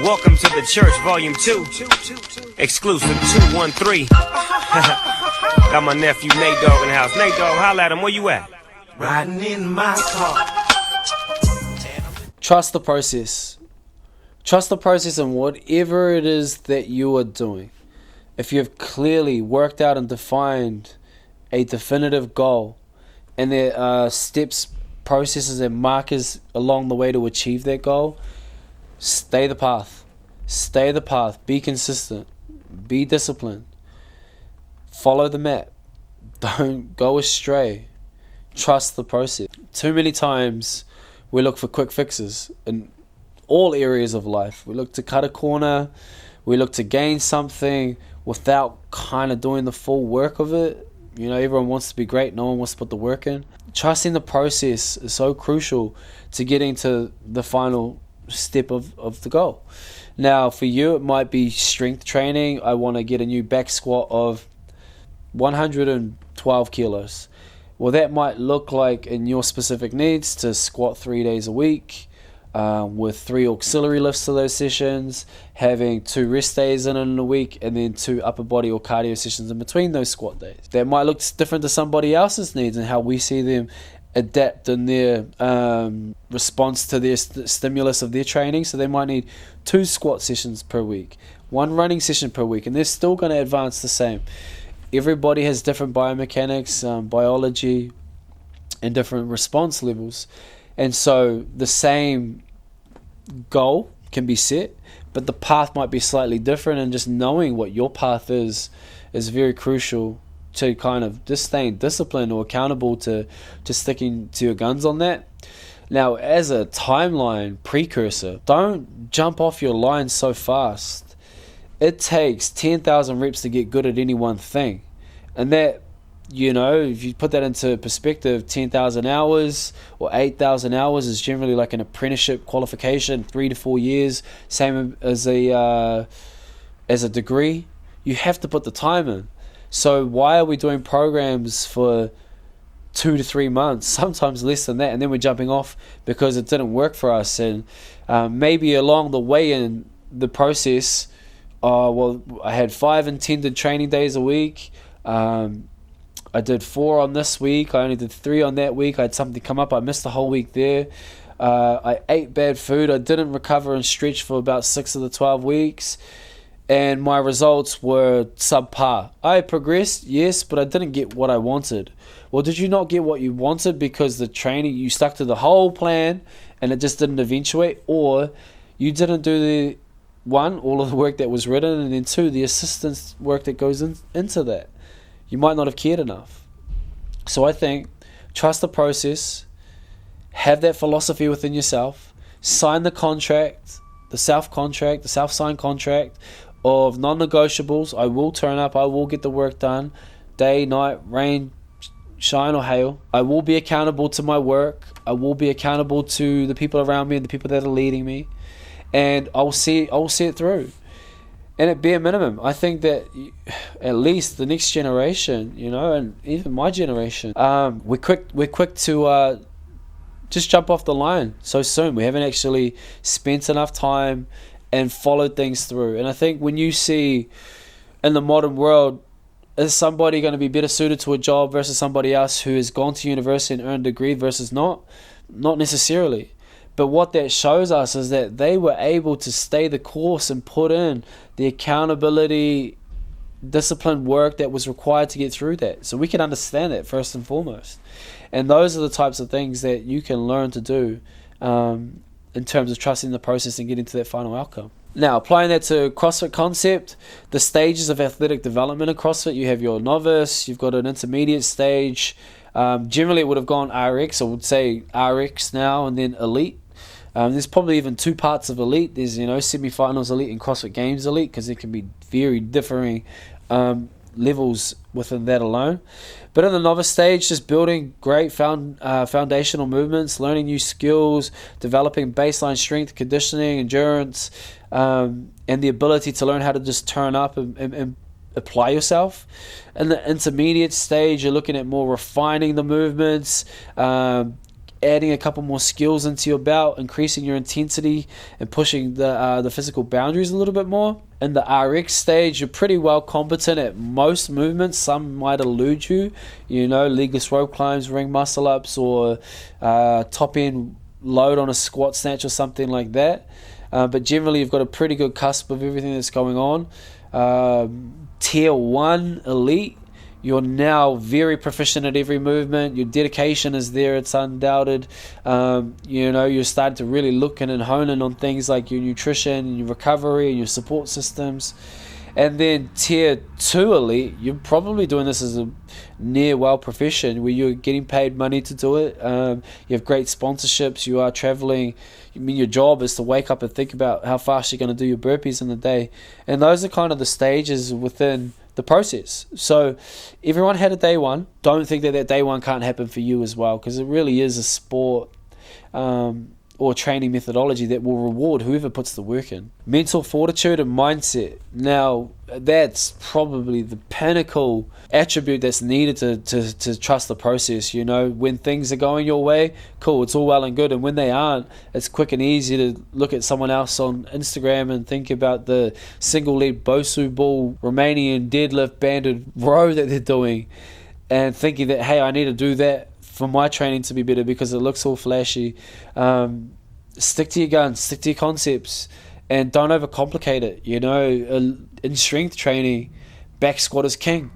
Welcome to the church, volume 2. Exclusive 213. Got my nephew Nate Dogg in the house. Nate Dogg, holla at him. Where you at? Riding in my car. Trust the process. Trust the process in whatever it is that you are doing. If you've clearly worked out and defined a definitive goal, and there are steps, processes, and markers along the way to achieve that goal, stay the path. Stay the path. Be consistent. Be disciplined. Follow the map. Don't go astray. Trust the process. Too many times we look for quick fixes in all areas of life. We look to cut a corner. We look to gain something without kind of doing the full work of it. You know, everyone wants to be great. No one wants to put the work in. Trusting the process is so crucial to getting to the final step of the goal. Now, for you, it might be strength training. I want to get a new back squat of 112 kilos. Well, that might look like, in your specific needs, to squat 3 days a week with 3 auxiliary lifts to those sessions, having 2 rest days in a week, and then 2 upper body or cardio sessions in between those squat days. That might look different to somebody else's needs and how we see them adapt in their response to their stimulus of their training. So they might need 2 squat sessions per week, 1 running session per week, and they're still going to advance the same. Everybody has different biomechanics, biology, and different response levels. And so the same goal can be set, but the path might be slightly different, and just knowing what your path is very crucial to kind of just staying disciplined or accountable to just sticking to your guns on that. Now, as a timeline precursor, don't jump off your line so fast. It takes 10,000 reps to get good at any one thing. And that, you know, if you put that into perspective, 10,000 hours or 8,000 hours is generally like an apprenticeship qualification, 3 to 4 years, same as a degree. You have to put the time in. So why are we doing programs for 2 to 3 months, sometimes less than that, and then we're jumping off because it didn't work for us? And maybe along the way in the process, I had 5 intended training days a week. I did 4 on this week. I only did 3 on that week. I had something come up. I missed the whole week there. I ate bad food. I didn't recover and stretch for about 6 of the 12 weeks. And my results were subpar. I progressed, yes, but I didn't get what I wanted. Well, did you not get what you wanted because the training, you stuck to the whole plan and it just didn't eventuate? Or you didn't do the 1, all of the work that was written, and then 2, the assistance work that goes into that? You might not have cared enough. So I think, trust the process, have that philosophy within yourself, sign the contract, the self-signed contract of non-negotiables. I will turn up, I will get the work done, day, night, rain, shine or hail. I will be accountable to my work. I will be accountable to the people around me and the people that are leading me. And I'll see it through. And at bare minimum, I think that at least the next generation, you know, and even my generation, we're quick to just jump off the line so soon. We haven't actually spent enough time and followed things through. And I think when you see in the modern world, is somebody going to be better suited to a job versus somebody else who has gone to university and earned a degree versus not? Not necessarily. But what that shows us is that they were able to stay the course and put in the accountability, disciplined work that was required to get through that. So we can understand that first and foremost. And those are the types of things that you can learn to do in terms of trusting the process and getting to that final outcome. Now, applying that to CrossFit concept, the stages of athletic development in CrossFit, you have your novice, you've got an intermediate stage. Generally, it would have gone RX, I would say RX now, and then elite. There's probably even 2 parts of elite. There's, you know, semi-finals elite and CrossFit Games elite, because there can be very differing levels within that alone. But in the novice stage, just building great foundational movements, learning new skills, developing baseline strength, conditioning, endurance, and the ability to learn how to just turn up and apply yourself. In the intermediate stage, you're looking at more refining the movements, adding a couple more skills into your belt, increasing your intensity and pushing the physical boundaries a little bit more. In the RX stage, you're pretty well competent at most movements. Some might elude you, legless rope climbs, ring muscle ups, or top end load on a squat snatch or something like that. But generally, you've got a pretty good cusp of everything that's going on. Tier 1 elite, you're now very proficient at every movement. Your dedication is there, it's undoubted. You're starting to really look in and hone in on things like your nutrition and your recovery and your support systems. And then tier 2 elite, you're probably doing this as a near well profession where you're getting paid money to do it. You have great sponsorships, you are traveling. Your job is to wake up and think about how fast you're going to do your burpees in a day. And those are kind of the stages within the process. So everyone had a day one. Don't think that day one can't happen for you as well, because it really is a sport or training methodology that will reward whoever puts the work in. Mental fortitude and mindset. Now, that's probably the pinnacle attribute that's needed to trust the process. When things are going your way, cool, it's all well and good. And when they aren't, it's quick and easy to look at someone else on Instagram and think about the single leg Bosu ball Romanian deadlift banded row that they're doing, and thinking that, hey, I need to do that for my training to be better because it looks all flashy. Stick to your guns, stick to your concepts, and don't overcomplicate it. In strength training, back squat is king.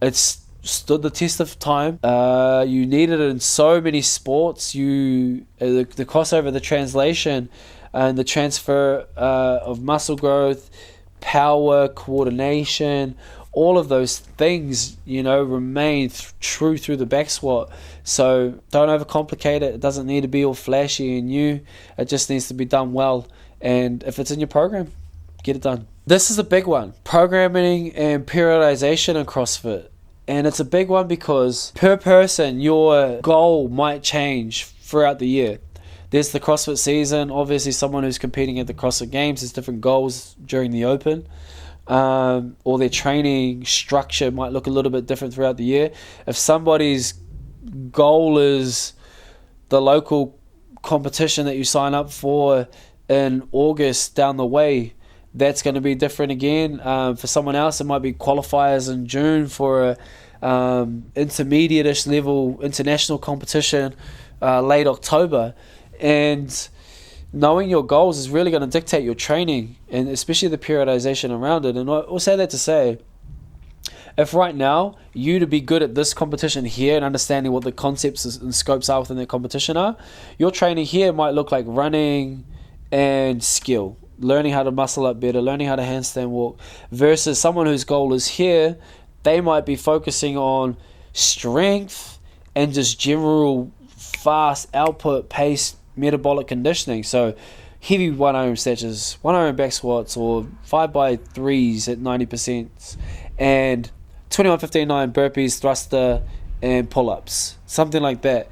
It's stood the test of time. You need it in so many sports. The crossover, the translation, and the transfer of muscle growth, power, coordination, all of those things, remain true through the back squat. So don't overcomplicate it. It doesn't need to be all flashy and new. It just needs to be done well. And if it's in your program, get it done. This is a big one. Programming and periodization in CrossFit. And it's a big one because per person, your goal might change throughout the year. There's the CrossFit season. Obviously, someone who's competing at the CrossFit Games has different goals during the Open. Or their training structure might look a little bit different throughout the year. If somebody's goal is the local competition that you sign up for in August down the way, that's going to be different again. For someone else, it might be qualifiers in June for a intermediate-ish level international competition late October. And knowing your goals is really going to dictate your training, and especially the periodization around it. And I'll say that to say, if right now you to be good at this competition here and understanding what the concepts and scopes are within that competition are, your training here might look like running and skill, learning how to muscle up better, learning how to handstand walk, versus someone whose goal is here, they might be focusing on strength and just general fast output pace metabolic conditioning. So heavy 1RM snatches, 1RM back squats, or 5x3s at 90%, and 21-15-9 burpees, thruster, and pull-ups, something like that.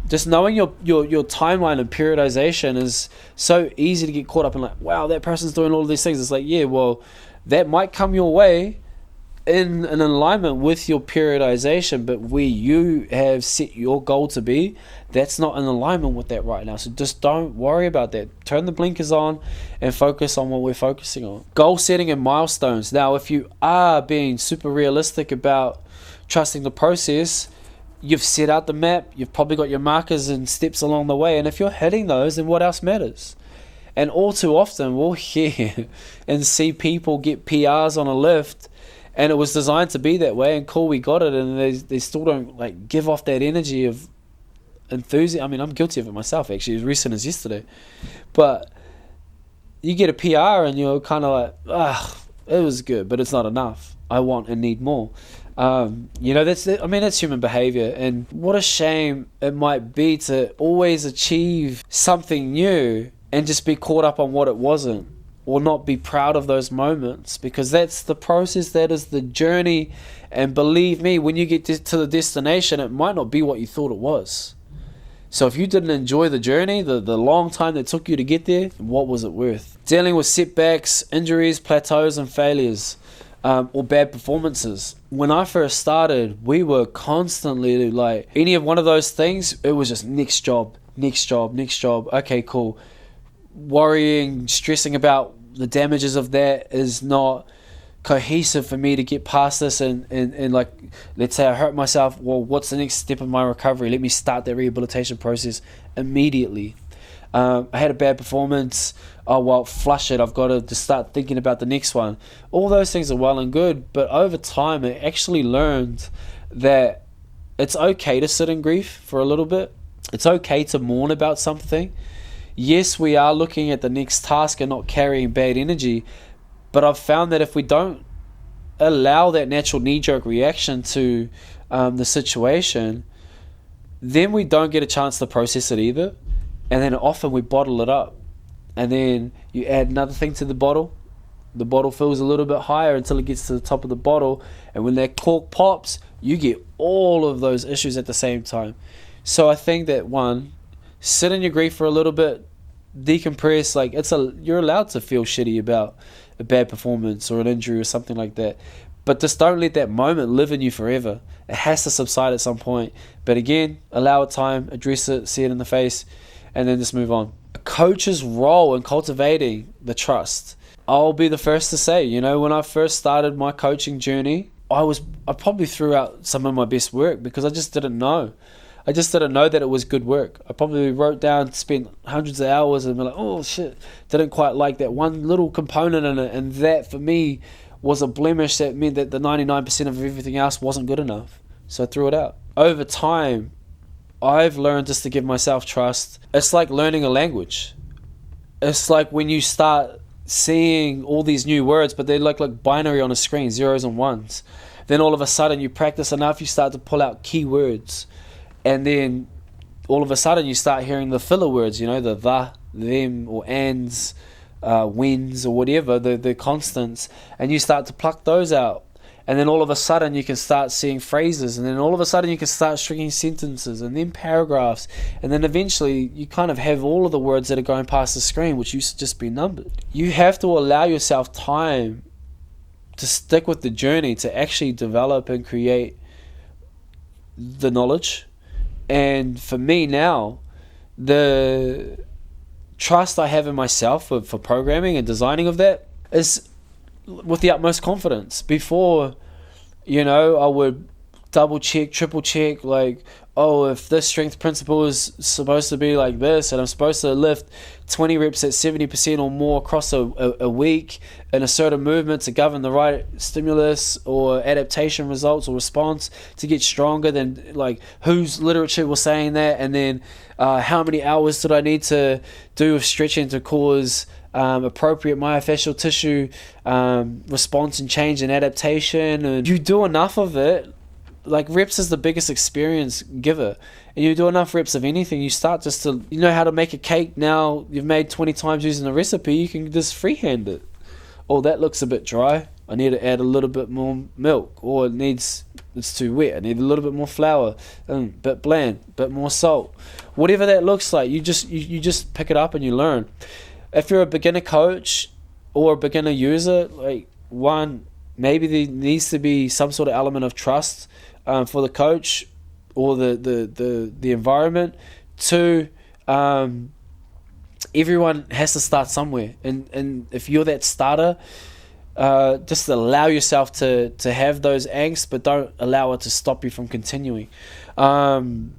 Just knowing your timeline and periodization is so easy to get caught up in, like, wow, that person's doing all of these things. It's like, yeah, well, that might come your way in an alignment with your periodization, but where you have set your goal to be, that's not in alignment with that right now. So just don't worry about that. Turn the blinkers on and focus on what we're focusing on. Goal setting and milestones. Now, if you are being super realistic about trusting the process, you've set out the map, you've probably got your markers and steps along the way, and if you're hitting those, then what else matters? And all too often we'll hear and see people get PRs on a lift, and it was designed to be that way, and cool, we got it, and they still don't like give off that energy of enthusiasm. I mean, I'm guilty of it myself, actually, as recent as yesterday. But you get a PR and you're kind of like, it was good, but it's not enough. I want and need more. That's human behavior, and what a shame it might be to always achieve something new and just be caught up on what it wasn't, or not be proud of those moments, because that's the process, that is the journey. And believe me, when you get to the destination, it might not be what you thought it was. So if you didn't enjoy the journey, the long time that took you to get there, what was it worth? Dealing with setbacks, injuries, plateaus, and failures. or bad performances. When I first started, we were constantly like, any of one of those things, it was just next job. Okay, cool. Worrying, stressing about the damages of that is not cohesive for me to get past this. And like, let's say I hurt myself. Well, what's the next step of my recovery? Let me start that rehabilitation process immediately. I had a bad performance. Oh, well, flush it. I've got to just start thinking about the next one. All those things are well and good, but over time, I actually learned that it's okay to sit in grief for a little bit. It's okay to mourn about something. Yes, we are looking at the next task and not carrying bad energy, but I've found that if we don't allow that natural knee-jerk reaction to the situation, then we don't get a chance to process it either. And then often we bottle it up. And then you add another thing to the bottle. The bottle fills a little bit higher until it gets to the top of the bottle. And when that cork pops, you get all of those issues at the same time. So I think that, one, sit in your grief for a little bit, decompress. Like, you're allowed to feel shitty about a bad performance or an injury or something like that. But just don't let that moment live in you forever. It has to subside at some point. But again, allow it time, address it, see it in the face, and then just move on. A coach's role in cultivating the trust. I'll be the first to say, when I first started my coaching journey, I probably threw out some of my best work because I just didn't know. I just didn't know that it was good work. I probably wrote down, spent hundreds of hours and be like, oh shit, didn't quite like that one little component in it. And that for me was a blemish that meant that the 99% of everything else wasn't good enough. So I threw it out. Over time, I've learned just to give myself trust. It's like learning a language. It's like when you start seeing all these new words, but they're like binary on a screen, zeros and ones. Then all of a sudden you practice enough, you start to pull out key words. And then all of a sudden you start hearing the filler words, the, them, or ands, whens, or whatever, the constants. And you start to pluck those out. And then all of a sudden you can start seeing phrases. And then all of a sudden you can start stringing sentences and then paragraphs. And then eventually you kind of have all of the words that are going past the screen, which used to just be numbered. You have to allow yourself time to stick with the journey, to actually develop and create the knowledge. And for me now, the trust I have in myself for programming and designing of that is with the utmost confidence. Before, I would double check, triple check, like, oh, if this strength principle is supposed to be like this, and I'm supposed to lift 20 reps at 70% or more across a week in a certain movement to govern the right stimulus or adaptation results or response to get stronger, then like whose literature was saying that, and then how many hours did I need to do of stretching to cause appropriate myofascial tissue response and change and adaptation. And you do enough of it. Like, reps is the biggest experience giver, and you do enough reps of anything, you start just to, how to make a cake. Now you've made 20 times using the recipe, you can just freehand it. Oh, that looks a bit dry, I need to add a little bit more milk. Or it's too wet, I need a little bit more flour, bit bland, bit more salt. Whatever that looks like, you just pick it up and you learn. If you're a beginner coach or a beginner user, like, one, maybe there needs to be some sort of element of trust for the coach or the environment. Two, everyone has to start somewhere, and if you're that starter, just allow yourself to have those angst, but don't allow it to stop you from continuing. And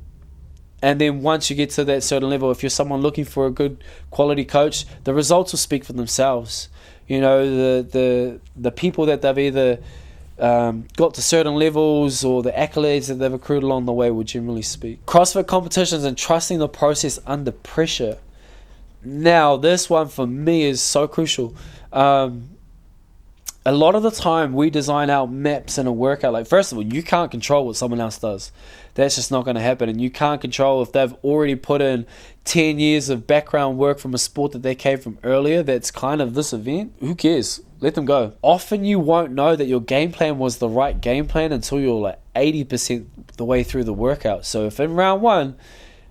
then once you get to that certain level, if you're someone looking for a good quality coach, the results will speak for themselves. The people that they've either got to certain levels or the accolades that they've accrued along the way will generally speak. CrossFit competitions and trusting the process under pressure. Now, this one for me is so crucial. A lot of the time we design our maps in a workout. Like, first of all, you can't control what someone else does. That's just not going to happen. And you can't control if they've already put in 10 years of background work from a sport that they came from earlier that's kind of this event. Who cares? Let them go. Often you won't know that your game plan was the right game plan until you're like 80% the way through the workout. So if in round one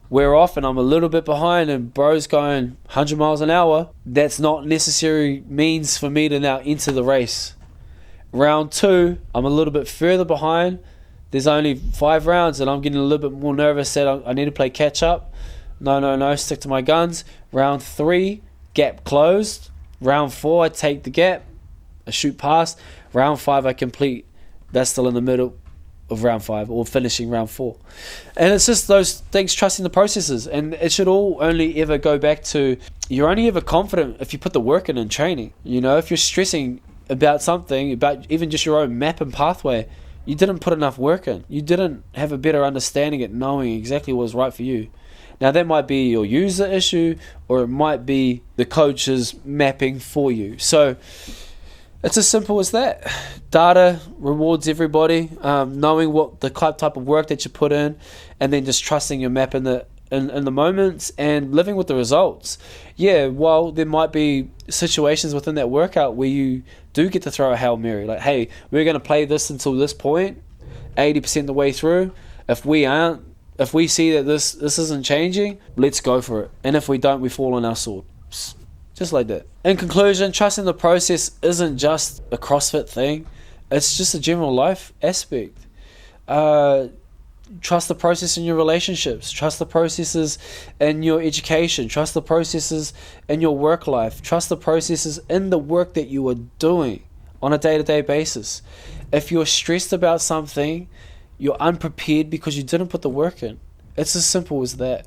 we're off and I'm a little bit behind and bro's going 100 miles an hour, that's not necessary means for me to now enter the race. Round 2, I'm a little bit further behind. There's only 5 rounds and I'm getting a little bit more nervous that I need to play catch up. No, stick to my guns. Round 3, gap closed. Round 4, I take the gap, I shoot past. Round 5, I complete. That's still in the middle of round 5 or finishing round 4. And it's just those things, trusting the processes. And it should all only ever go back to, you're only ever confident if you put the work in training. You know, if you're stressing about something, about even just your own map and pathway, you didn't put enough work in. You didn't have a better understanding at knowing exactly what was right for you. Now that might be your user issue, or it might be the coach's mapping for you. So it's as simple as that. Data rewards everybody. Knowing what the type of work that you put in, and then just trusting your map in the moments and living with the results. Yeah, while there might be situations within that workout where you do get to throw a Hail Mary, like, hey, we're going to play this until this point, 80% of the way through. If we see that this isn't changing, let's go for it. And if we don't, we fall on our sword. Just like that. In conclusion, trusting the process isn't just a CrossFit thing. It's just a general life aspect. Trust the process in your relationships. Trust the processes in your education. Trust the processes in your work life. Trust the processes in the work that you are doing on a day-to-day basis. If you're stressed about something, you're unprepared because you didn't put the work in. It's as simple as that.